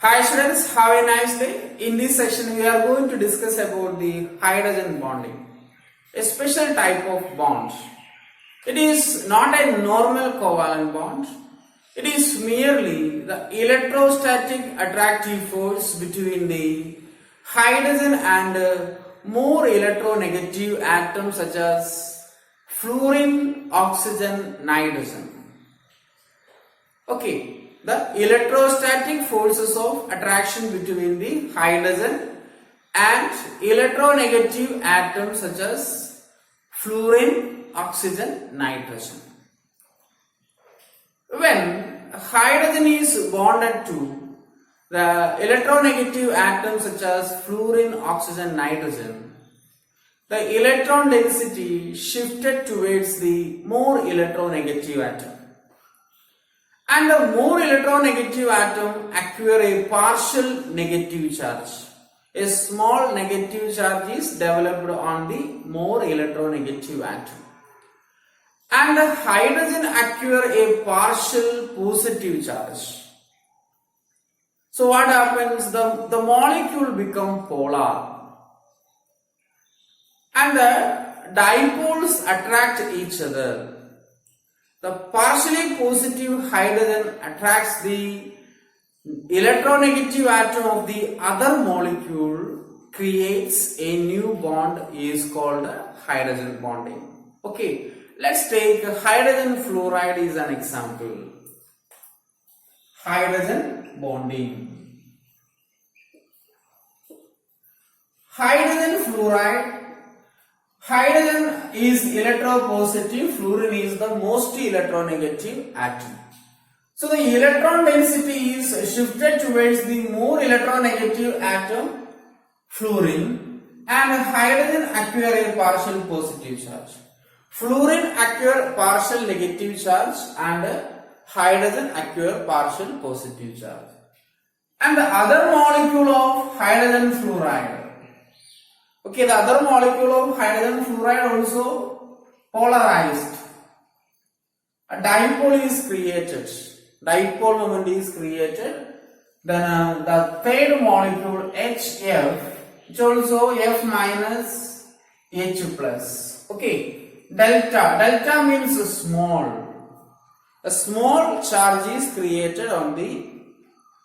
Hi students, have a nice day. In this session we are going to discuss about the hydrogen bonding, a special type of bond. It is not a normal covalent bond. It is merely the electrostatic attractive force between the hydrogen and more electronegative atoms such as fluorine, oxygen, nitrogen. Okay. The electrostatic forces of attraction between the hydrogen and electronegative atoms such as fluorine, oxygen, nitrogen. When hydrogen is bonded to the electronegative atoms such as fluorine, oxygen, nitrogen, the electron density shifted towards the more electronegative atom. And the more electronegative atom acquire a partial negative charge. A small negative charge is developed on the more electronegative atom. And the hydrogen acquire a partial positive charge. So what happens? The molecule become polar. And the dipoles attract each other. The partially positive hydrogen attracts the electronegative atom of the other molecule, creates a new bond, is called hydrogen bonding. Okay, let's take hydrogen fluoride as an example. Hydrogen bonding. Hydrogen fluoride. Hydrogen is electropositive, fluorine is the most electronegative atom. So the electron density is shifted towards the more electronegative atom, fluorine, and hydrogen acquire a partial positive charge. Fluorine acquire partial negative charge and hydrogen acquire partial positive charge. And the other molecule of hydrogen fluoride. Okay, the other molecule of hydrogen fluoride also polarized. A dipole is created. Dipole moment is created. Then the third molecule HF, which also F minus H plus. Okay, delta. Delta means small. A small charge is created on the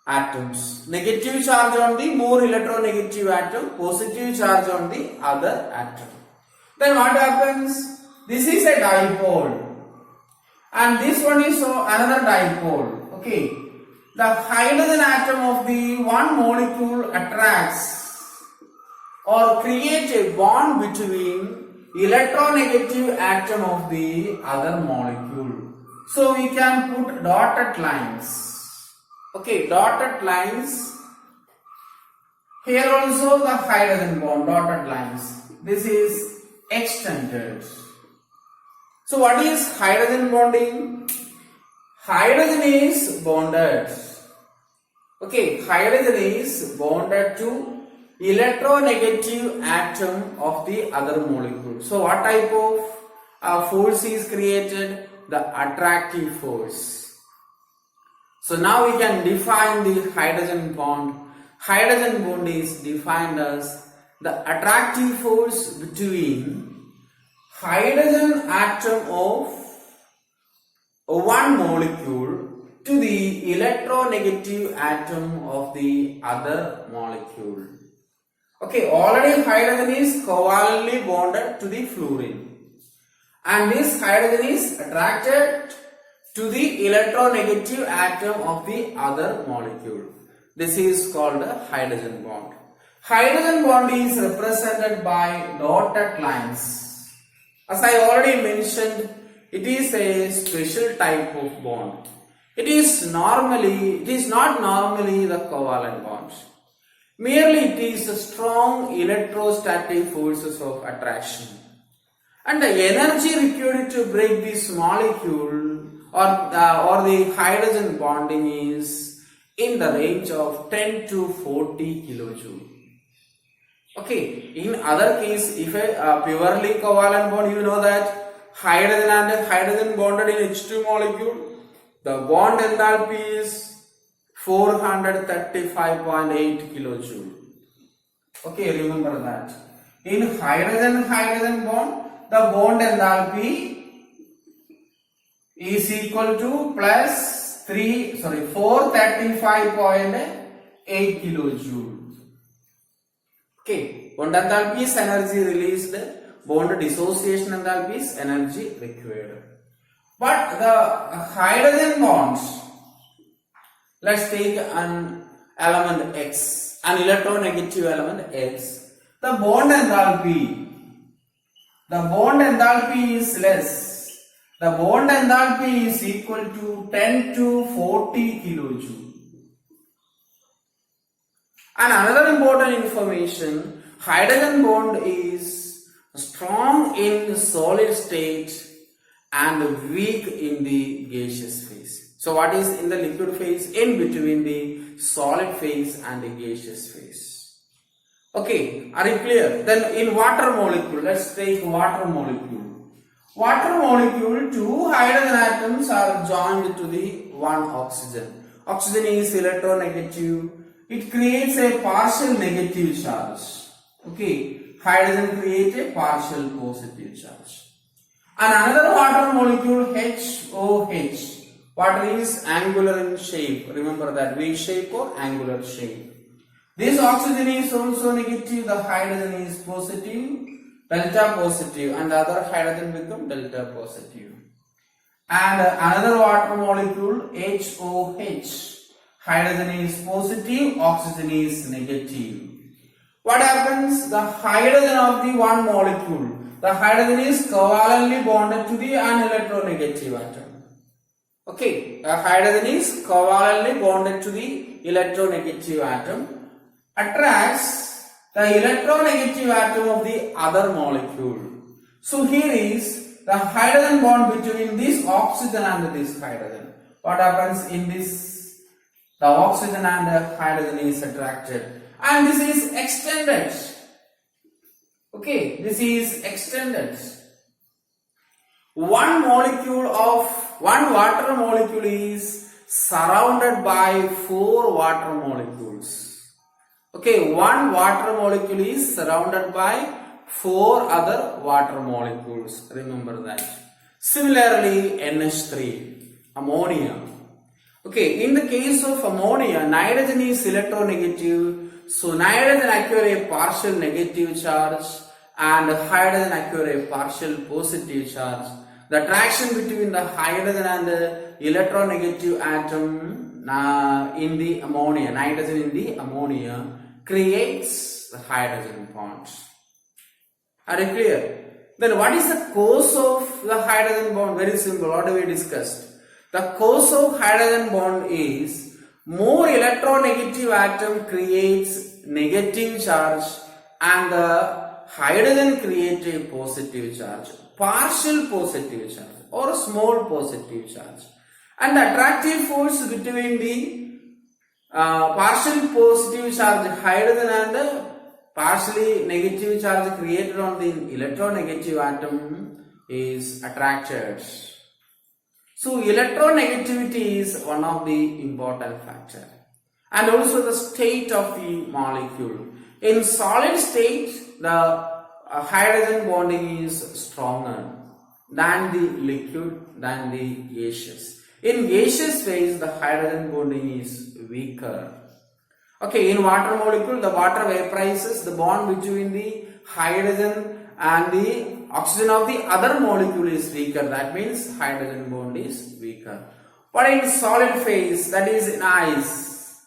atoms. Negative charge on the more electronegative atom, positive charge on the other atom. Then what happens? This is a dipole and this one is another dipole. Okay, the hydrogen atom of the one molecule attracts or creates a bond between electronegative atom of the other molecule. So we can put dotted lines. Okay, dotted lines. Here also the hydrogen bond, dotted lines. This is extended. So what is hydrogen bonding? Hydrogen is bonded. Okay, hydrogen is bonded to electronegative atom of the other molecule. So what type of force is created? The attractive force. So now we can define the hydrogen bond. Hydrogen bond is defined as the attractive force between hydrogen atom of one molecule to the electronegative atom of the other molecule. Okay, already hydrogen is covalently bonded to the fluorine. And this hydrogen is attracted to the electronegative atom of the other molecule. This is called a hydrogen bond. Hydrogen bond is represented by dotted lines. As I already mentioned, it is a special type of bond. It is not normally the covalent bond. Merely it is a strong electrostatic forces of attraction. And the energy required to break this molecule or the hydrogen bonding is in the range of 10 to 40 kilojoule. Okay, in other case, if a purely covalent bond, you know that hydrogen and hydrogen bonded in H2 molecule, the bond enthalpy is 435.8 kilojoule. Okay, remember that. In hydrogen bond, the bond enthalpy is equal to plus 435.8 kilojoule. Okay, bond enthalpy is energy released, bond dissociation enthalpy is energy required. But the hydrogen bonds, let's take an element X, an electronegative element X. The bond enthalpy is less. The bond enthalpy is equal to 10 to 40 kilojoule. And another important information, hydrogen bond is strong in solid state and weak in the gaseous phase. So what is in the liquid phase? In between the solid phase and the gaseous phase. Okay, are you clear? Then in water molecule, let's take water molecule. Water molecule, two hydrogen atoms are joined to the one oxygen. Oxygen is electronegative. It creates a partial negative charge. Okay, hydrogen creates a partial positive charge. And another water molecule, HOH. Water is angular in shape. Remember that, V shape or angular shape. This oxygen is also negative. The hydrogen is positive, delta positive, and the other hydrogen become delta positive. And another water molecule, HOH. Hydrogen is positive, oxygen is negative. What happens? The hydrogen of the one molecule, the hydrogen is covalently bonded to the electronegative atom. Okay, the hydrogen is covalently bonded to the electronegative atom, attracts the electronegative atom of the other molecule. So here is the hydrogen bond between this oxygen and this hydrogen. What happens in this? The oxygen and the hydrogen is attracted, and this is extended. Okay, this is extended. One water molecule is surrounded by 4 water molecules. Okay, one water molecule is surrounded by 4 other water molecules. Remember that. Similarly, NH3, ammonia. Okay, in the case of ammonia, nitrogen is electronegative. So nitrogen acquire a partial negative charge and hydrogen acquire a partial positive charge. The attraction between the hydrogen and the electronegative atom in the ammonia, nitrogen in the ammonia, creates the hydrogen bonds. Are you clear? Then what is the cause of the hydrogen bond? Very simple. What we discussed? The cause of hydrogen bond is more electronegative atom creates negative charge and the hydrogen creates a positive charge, partial positive charge or small positive charge. And the attractive force between the partial positive charge hydrogen and the partially negative charge created on the electronegative atom is attracted. So electronegativity is one of the important factor, and also the state of the molecule. In solid state, the hydrogen bonding is stronger than the liquid, than the gaseous. In gaseous phase, the hydrogen bonding is weaker. Okay, in water molecule, the water vaporizes, the bond between the hydrogen and the oxygen of the other molecule is weaker. That means hydrogen bond is weaker. But in solid phase, that is in ice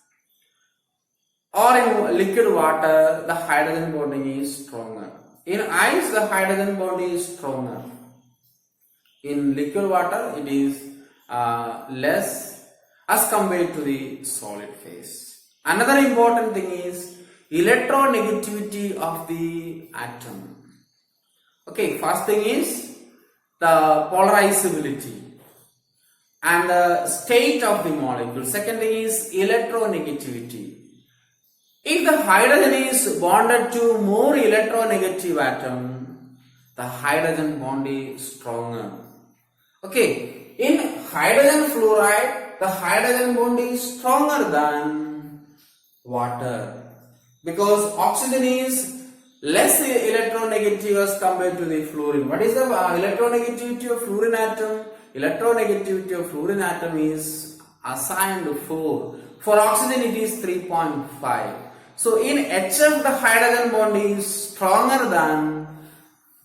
or in liquid water, the hydrogen bonding is stronger. In ice, the hydrogen bond is stronger. In liquid water, it is less as compared to the solid phase. Another important thing is electronegativity of the atom. Okay, first thing is the polarizability and the state of the molecule. Second thing is electronegativity. If the hydrogen is bonded to more electronegative atom, the hydrogen bond is stronger. Okay, in hydrogen fluoride, the hydrogen bond is stronger than water because oxygen is less electronegative as compared to the fluorine. What is the electronegativity of fluorine atom? Electronegativity of fluorine atom is assigned 4. For oxygen it is 3.5. So in HF the hydrogen bond is stronger than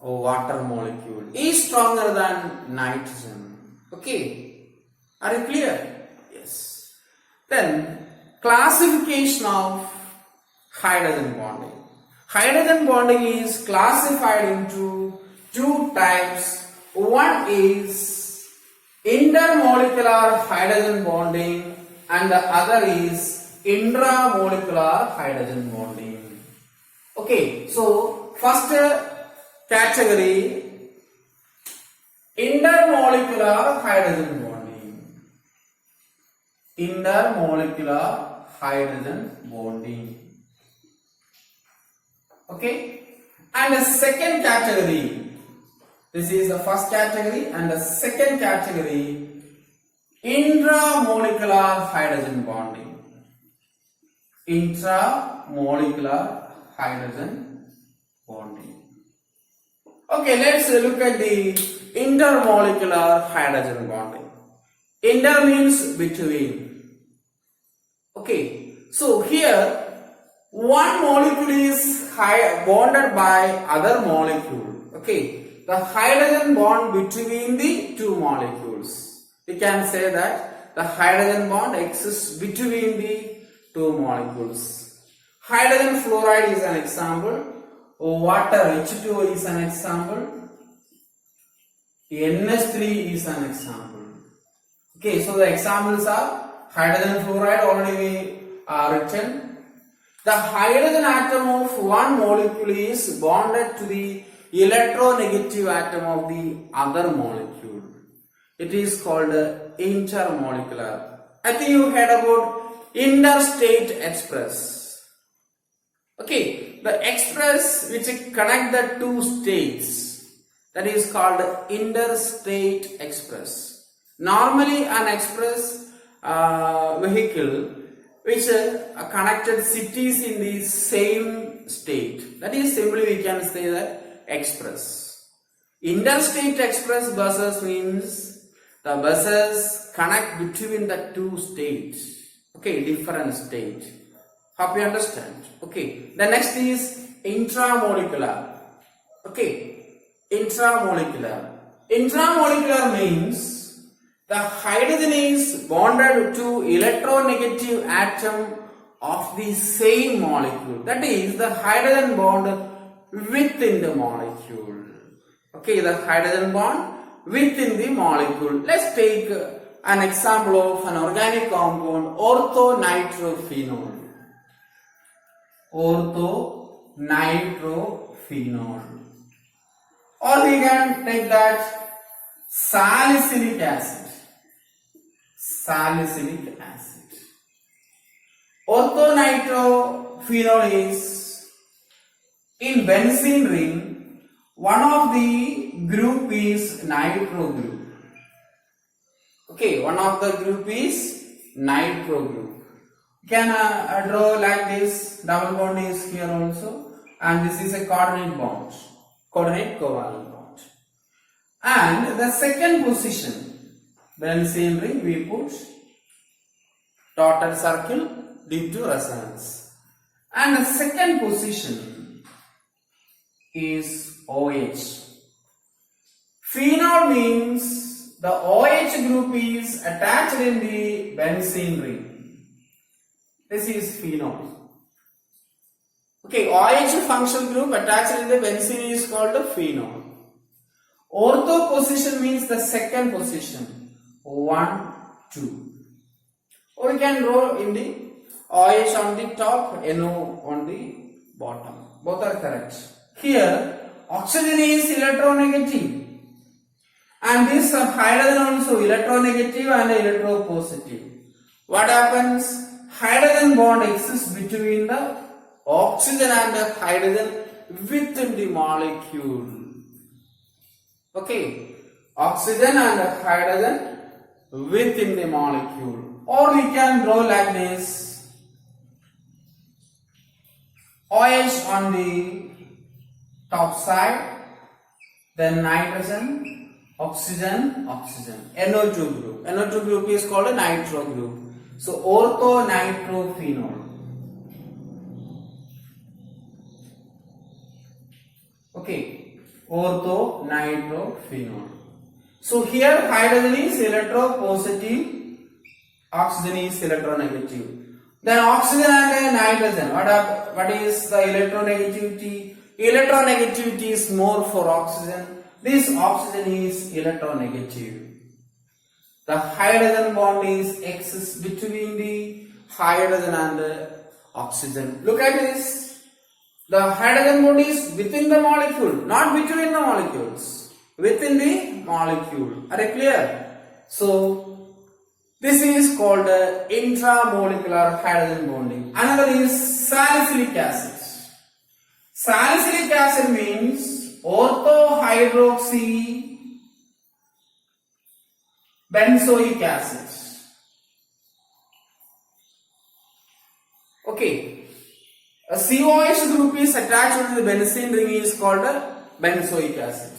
water molecule, is stronger than nitrogen. Okay, are you clear? Yes. Then classification of hydrogen bonding. Hydrogen bonding is classified into two types. One is intermolecular hydrogen bonding and the other is intramolecular hydrogen bonding. Okay, so first category, intermolecular hydrogen bonding. Intermolecular hydrogen bonding. Okay, and the second category, this is the first category, and the second category, intramolecular hydrogen bonding. Intramolecular hydrogen bonding. Okay, let's look at the intermolecular hydrogen bonding. Inter means between. Okay, so here one molecule is bonded by other molecule. Okay, the hydrogen bond between the two molecules. We can say that the hydrogen bond exists between the two molecules. Hydrogen fluoride is an example. Water H2O is an example. NH3 is an example. Okay, so the examples are hydrogen fluoride, already written. The hydrogen atom of one molecule is bonded to the electronegative atom of the other molecule. It is called intermolecular. I think you heard about interstate express. Okay, the express which connect the two states, that is called interstate express. Normally an express vehicle which connected cities in the same state, that is simply we can say that express. Interstate express buses means the buses connect between the two states. Okay, different state. Hope you understand. Okay, the next is intramolecular. Okay, intramolecular. Intramolecular means the hydrogen is bonded to electronegative atom of the same molecule. That is the hydrogen bond within the molecule. Okay, the hydrogen bond within the molecule. Let's take an example of an organic compound, orthonitrophenol. Orthonitrophenol. Or we can take that salicylic acid. Salicylic acid. Orthonitrophenol is in benzene ring. One of the group is nitro group. Okay, one of the group is nitro group. You can draw like this. Double bond is here also, and this is a coordinate bond, coordinate covalent bond. And the second position, benzene ring, we put dotted circle due to resonance. And the second position is OH. Phenol means the OH group is attached in the benzene ring. This is phenol. Okay, OH functional group attached in the benzene is called a phenol. Ortho position means the second position. 1, 2. Or we can draw in the OH on the top, NO on the bottom. Both are correct. Here, oxygen is electronegative. And this hydrogen also electronegative and electropositive. What happens? Hydrogen bond exists between the oxygen and the hydrogen within the molecule. Okay, oxygen and hydrogen within the molecule. Or we can draw like this. OH on the top side, then nitrogen, oxygen, oxygen. NO2 group. NO2 group is called a nitro group. So orthonitrophenol. Okay, orthonitrophenol. So here hydrogen is electropositive, oxygen is electronegative. Then oxygen and nitrogen. What is the electronegativity? Electronegativity is more for oxygen. This oxygen is electronegative. The hydrogen bond is exists between the hydrogen and the oxygen. Look at this. The hydrogen bond is within the molecule, not between the molecules. Within the molecule. Are you clear? So this is called intramolecular hydrogen bonding. Another is salicylic acid. Salicylic acid means orthohydroxy benzoic acid. Okay, a COH group is attached to the benzene ring is called a benzoic acid.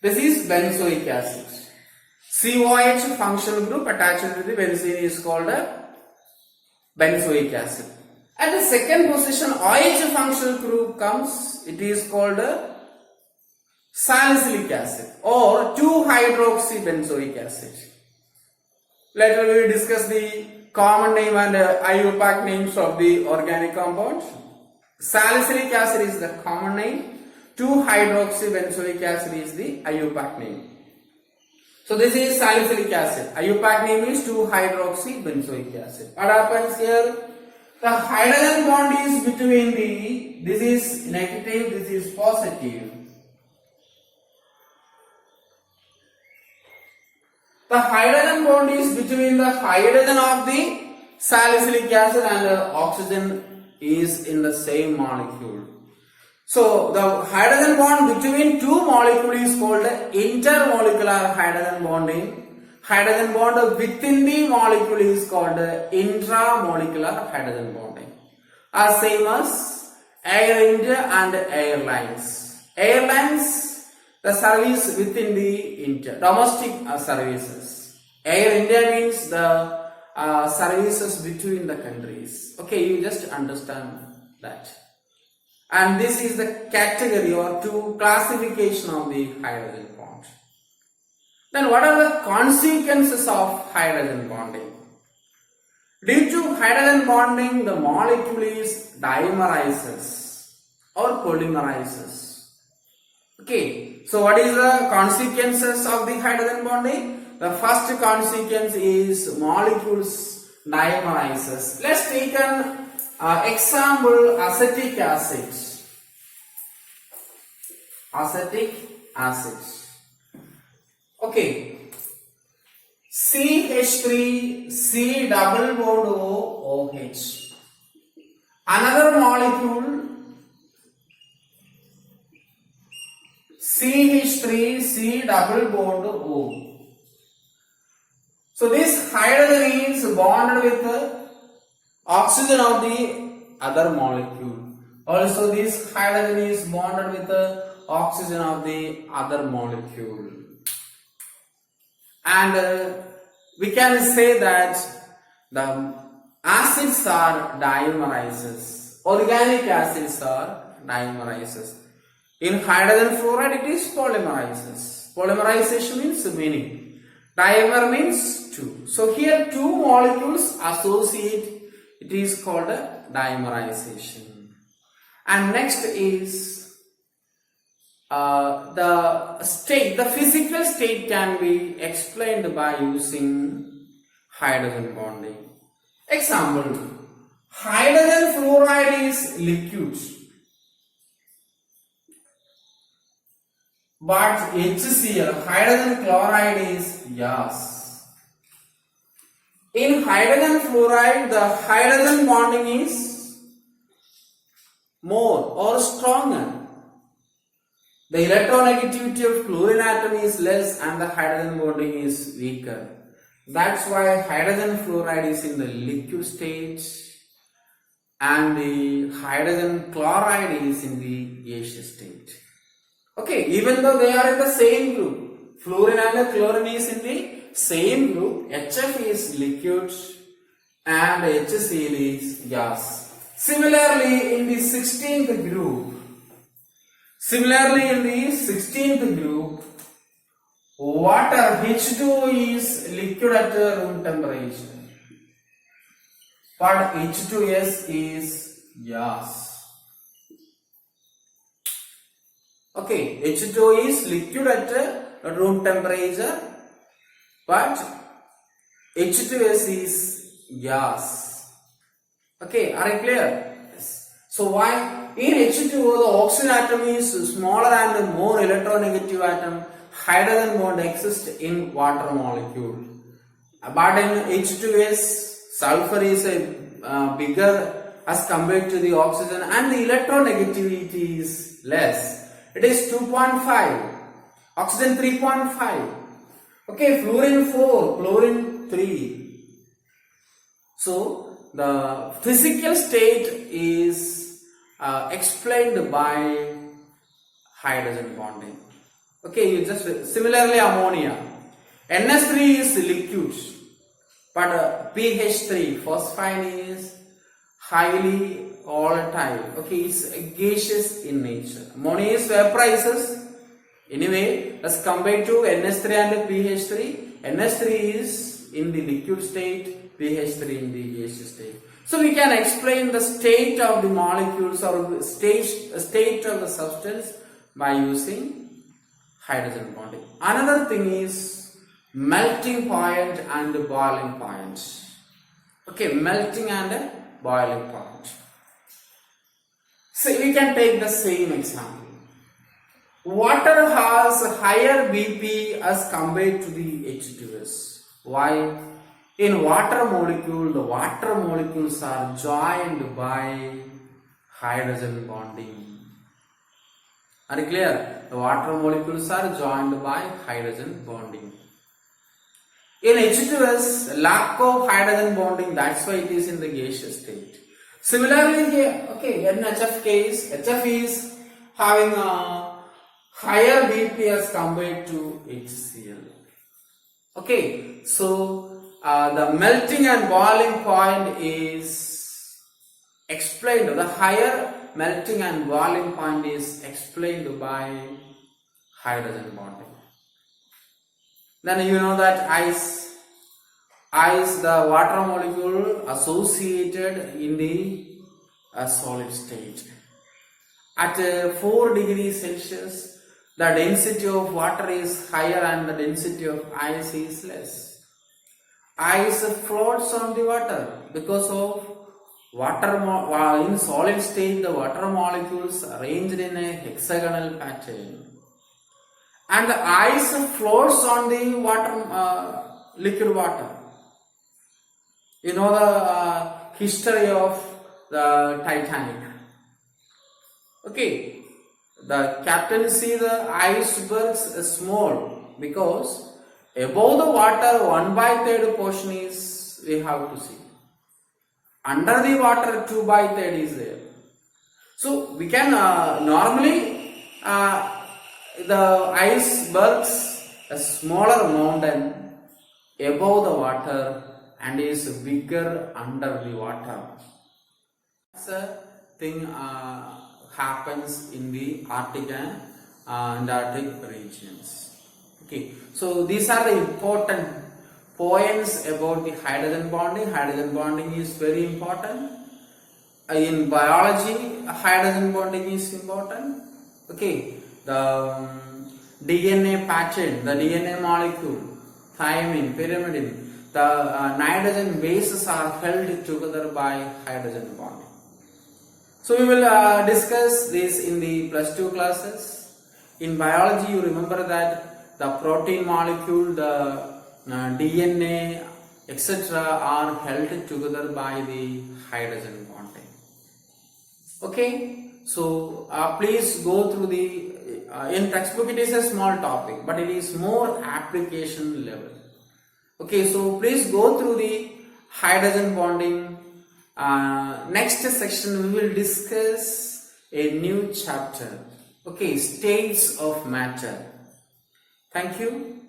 This is benzoic acid. COH functional group attached to the benzene is called a benzoic acid. At the second position, OH functional group comes, it is called a salicylic acid or 2-hydroxybenzoic acid. Later we will discuss the common name and IUPAC names of the organic compound. Salicylic acid is the common name, 2-hydroxybenzoic acid is the IUPAC name. So this is salicylic acid. IUPAC name is 2-hydroxybenzoic acid. What happens here? The hydrogen bond is between the, this is negative, this is positive. The hydrogen bond is between the hydrogen of the salicylic acid and the oxygen is in the same molecule. So the hydrogen bond between two molecules is called intermolecular hydrogen bonding. Hydrogen bond within the molecule is called intramolecular hydrogen bonding. Are same as Air India and airlines. Airlines, the service within the domestic services. Air India means the services between the countries. Okay, you just understand that. And this is the category or two classification of the hydrogen bond. Then what are the consequences of hydrogen bonding? Due to hydrogen bonding, the molecule is dimerizes or polymerizes. Okay, so what is the consequences of the hydrogen bonding? The first consequence is molecules dimerizes. Let's take an example, acetic acid. Acetic acid. Okay. CH3 C double bond O OH. Another molecule CH3 C double bond O. So this hydrogen is bonded with the oxygen of the other molecule. Also this hydrogen is bonded with the oxygen of the other molecule. And we can say that the acids are dimerizes. Organic acids are dimerizes. In hydrogen fluoride it is polymerizes. Polymerization means many. Dimer means two. So here two molecules associate. It is called a dimerization. And next is the state, the physical state can be explained by using hydrogen bonding. Example, hydrogen fluoride is liquid, but HCl, hydrogen chloride is gas. In hydrogen fluoride, the hydrogen bonding is more or stronger. The electronegativity of fluorine atom is less and the hydrogen bonding is weaker. That's why hydrogen fluoride is in the liquid state and the hydrogen chloride is in the gaseous state. Okay, even though they are in the same group, fluorine and chlorine is in the same group, HF is liquid and HCl is gas. Similarly, in the 16th group, water H2 is liquid at room temperature, but H2S is gas. Okay, H2 is liquid at room temperature, but H2S is gas. Okay, are you clear? Yes. So why? In H2O, the oxygen atom is smaller and more electronegative atom. Hydrogen bond exists in water molecule. But in H2S, sulfur is bigger as compared to the oxygen and the electronegativity is less. It is 2.5. Oxygen 3.5. Okay, fluorine 4, chlorine 3. So, the physical state is explained by hydrogen bonding. Okay, you just similarly ammonia. NS3 is liquid, but PH3 phosphine is highly volatile. Okay, it's gaseous in nature. Ammonia is vaporizes. Anyway, as compared to NS3 and PH3, NS3 is in the liquid state, PH3 in the gaseous state. So we can explain the state of the molecules or the state of the substance by using hydrogen bonding. Another thing is melting point and boiling point. Okay, melting and boiling point. So we can take the same example. Water has higher BP as compared to the H2S. Why? In water molecule, the water molecules are joined by hydrogen bonding. Are you clear? The water molecules are joined by hydrogen bonding. In H2S, lack of hydrogen bonding, that's why it is in the gaseous state. Similarly here, okay, in HF case, HF is having a higher BP as compared to HCl. Okay, so the melting and boiling point is explained, the higher melting and boiling point is explained by hydrogen bonding. Then you know that ice, the water molecule associated in the solid state. At 4 degrees Celsius, the density of water is higher and the density of ice is less. Ice floats on the water because of water in solid state. The water molecules arranged in a hexagonal pattern, and the ice floats on the water, liquid water. You know the history of the Titanic. Okay, the captain see the icebergs small because above the water 1/3 portion is we have to see. Under the water 2/3 is there. So we can normally the icebergs a smaller mountain above the water and is bigger under the water. That's a thing happens in the Arctic and Antarctic regions. Okay, so these are the important points about the hydrogen bonding. Hydrogen bonding is very important. In biology, hydrogen bonding is important. Okay, the DNA pattern, the DNA molecule, thymine, pyrimidine, the nitrogen bases are held together by hydrogen bonding. So we will discuss this in the +2 classes. In biology, you remember that the protein molecule, the DNA, etc. are held together by the hydrogen bonding. Okay, so please go through the in textbook it is a small topic, but it is more application level. Okay, so please go through the hydrogen bonding. Next section we will discuss a new chapter. Okay, states of matter. Thank you.